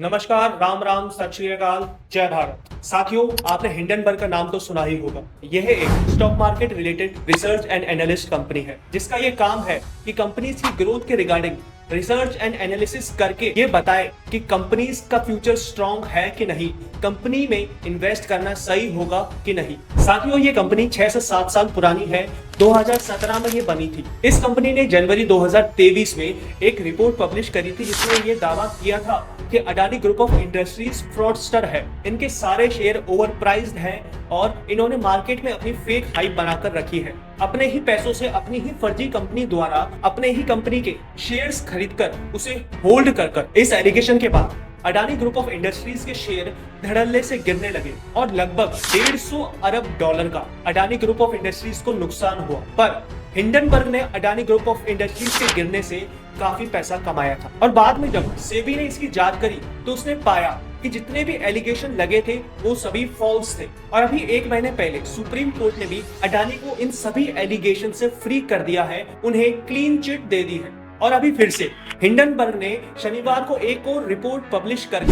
नमस्कार, राम राम, सत श्री अकाल, जय भारत। साथियों, आपने हिंडनबर्ग का नाम तो सुना ही होगा। यह एक stock market related research and analyst company है, जिसका ये काम है कि कंपनीज की ग्रोथ के रिगार्डिंग रिसर्च एंड एनालिसिस करके ये बताए कि कंपनीज का फ्यूचर स्ट्रॉन्ग है कि नहीं, कंपनी में इन्वेस्ट करना सही होगा कि नहीं। साथियों, ये कंपनी 6 से 7 साल पुरानी है। 2017 में ये बनी थी। इस कंपनी ने जनवरी 2023 में एक रिपोर्ट पब्लिश करी थी, जिसमें ये दावा किया था कि Adani group of industries fraudster है। इनके सारे शेयर ओवर प्राइस्ड हैं और इन्होंने मार्केट में अपनी फेक हाइप बनाकर रखी है। अपने ही पैसों से अपनी ही फर्जी कंपनी द्वारा अपने ही कंपनी के शेयर्स खरीदकर उसे होल्ड कर इस एलिगेशन के बाद अडानी ग्रुप ऑफ इंडस्ट्रीज के शेयर धड़ल्ले से गिरने लगे और लगभग 150 अरब डॉलर का अडानी ग्रुप ऑफ इंडस्ट्रीज को नुकसान हुआ। पर हिंडनबर्ग ने अडानी ग्रुप ऑफ इंडस्ट्रीज के गिरने से काफी पैसा कमाया था। और बाद में जब सेबी ने इसकी जांच करी तो उसने पाया कि जितने भी एलिगेशन लगे थे वो सभी फॉल्स थे। और अभी 1 महीने पहले सुप्रीम कोर्ट ने भी अडानी को इन सभी एलिगेशन से फ्री कर दिया है, उन्हें क्लीन चिट दे दी है। और अभी फिर से हिंडनबर्ग ने शनिवार को एक और रिपोर्ट पब्लिश कर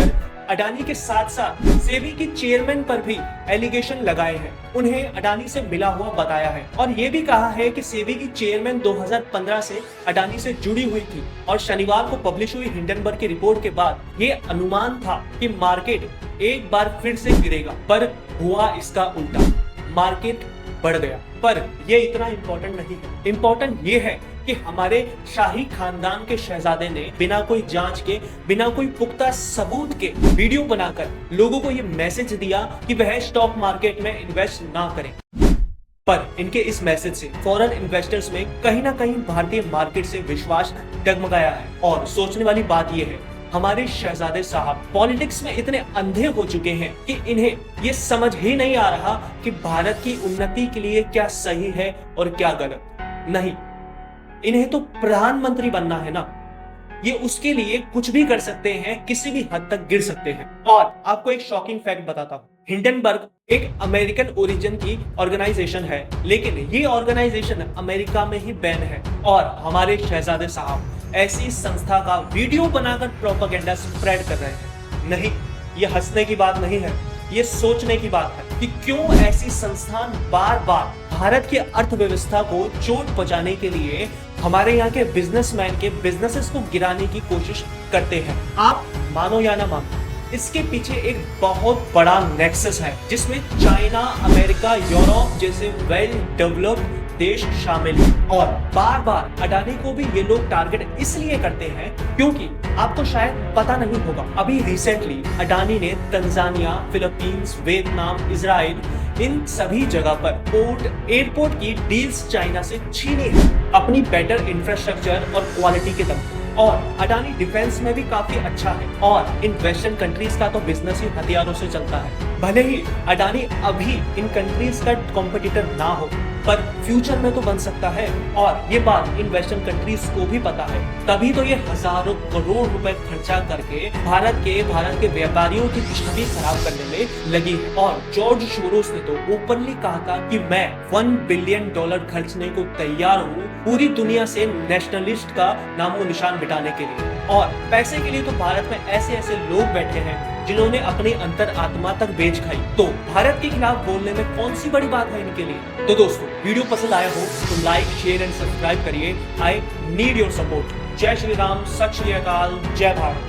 अडानी के साथ साथ सेबी के चेयरमैन पर भी एलिगेशन लगाए हैं, उन्हें अडानी से मिला हुआ बताया है। और ये भी कहा है कि सेबी की चेयरमैन 2015 से अडानी से जुड़ी हुई थी और शनिवार को पब्लिश हुई हिंडनबर्ग की रिपोर्ट के बाद ये अनुमान था कि मार्केट एक बार फिर से गिरेगा, पर हुआ इसका उल्टा, मार्केट बढ़ गया। पर ये इतना इम्पोर्टेंट नहीं है। इम्पोर्टेंट ये है कि हमारे शाही खानदान के शहजादे ने बिना कोई जांच के, बिना कोई पुख्ता सबूत के वीडियो बनाकर लोगों को ये मैसेज दिया कि वह स्टॉक मार्केट में इन्वेस्ट ना करें। पर इनके इस मैसेज से फॉरेन इन्वेस्टर्स में कहीं ना कहीं भारतीय मार्केट से विश्वास डगमगाया है। और सोचने वाली बात यह है, हमारे शहजादे साहब पॉलिटिक्स में इतने अंधे हो चुके हैं कि इन्हें ये समझ ही नहीं आ रहा कि भारत की उन्नति के लिए क्या सही है और क्या गलत। नहीं, इन्हें तो प्रधानमंत्री बनना है ना, ये उसके लिए कुछ भी कर सकते हैं, किसी भी हद तक गिर सकते हैं। और आपको एक शॉकिंग फैक्ट बताता हूं, हिंडनबर्ग एक अमेरिकन ओरिजिन की ऑर्गेनाइजेशन है, लेकिन ये ऑर्गेनाइजेशन अमेरिका में ही बैन है। और हमारे शहजादे साहब ऐसी संस्था का वीडियो बनाकर प्रोपेगेंडा स्प्रेड कर रहे हैं। नहीं, ये हंसने की बात नहीं है, ये सोचने की बात है कि क्यों ऐसी संस्थान बार बार भारत की अर्थव्यवस्था को चोट पहुंचाने के लिए हमारे यहाँ के बिजनेसमैन के बिजनेसेस को गिराने की कोशिश करते हैं। आप मानो या ना मानो, इसके पीछे एक बहुत बड़ा नेक्सस है, जिसमें चाइना, अमेरिका, यूरोप जैसे वेल डेवलप्ड देश शामिल हैं। और बार बार अडानी को भी ये लोग टारगेट इसलिए करते हैं क्योंकि आपको शायद पता नहीं होगा, अभी रिसेंटली अडानी ने तंजानिया, फिलीपींस, वियतनाम, इजराइल, इन सभी जगह पर एयरपोर्ट की डील्स चाइना से छीनी है अपनी बेटर इंफ्रास्ट्रक्चर और क्वालिटी के दम पर। और अडानी डिफेंस में भी काफी अच्छा है और इन वेस्टर्न कंट्रीज का तो बिजनेस ही हथियारों से चलता है। भले ही अडानी अभी इन कंट्रीज का कॉम्पिटिटर ना हो, पर फ्यूचर में तो बन सकता है। और ये बात इन वेस्टर्न कंट्रीज को भी पता है, तभी तो ये हजारों करोड़ रुपए खर्चा करके भारत के व्यापारियों की छवि खराब करने में लगी है। और जॉर्ज सोरोस ने तो ओपनली कहा था कि मैं $1 बिलियन खर्चने को तैयार हूँ पूरी दुनिया से नेशनलिस्ट का नामो निशान मिटाने के लिए। और पैसे के लिए तो भारत में ऐसे ऐसे लोग बैठे हैं जिन्होंने अपनी अंतर आत्मा तक बेच खाई, तो भारत के खिलाफ बोलने में कौन सी बड़ी बात है इनके लिए। तो दोस्तों, वीडियो पसंद आया हो तो लाइक, शेयर एंड सब्सक्राइब करिए। I need your support. जय श्री राम, सत श्री अकाल, जय भारत।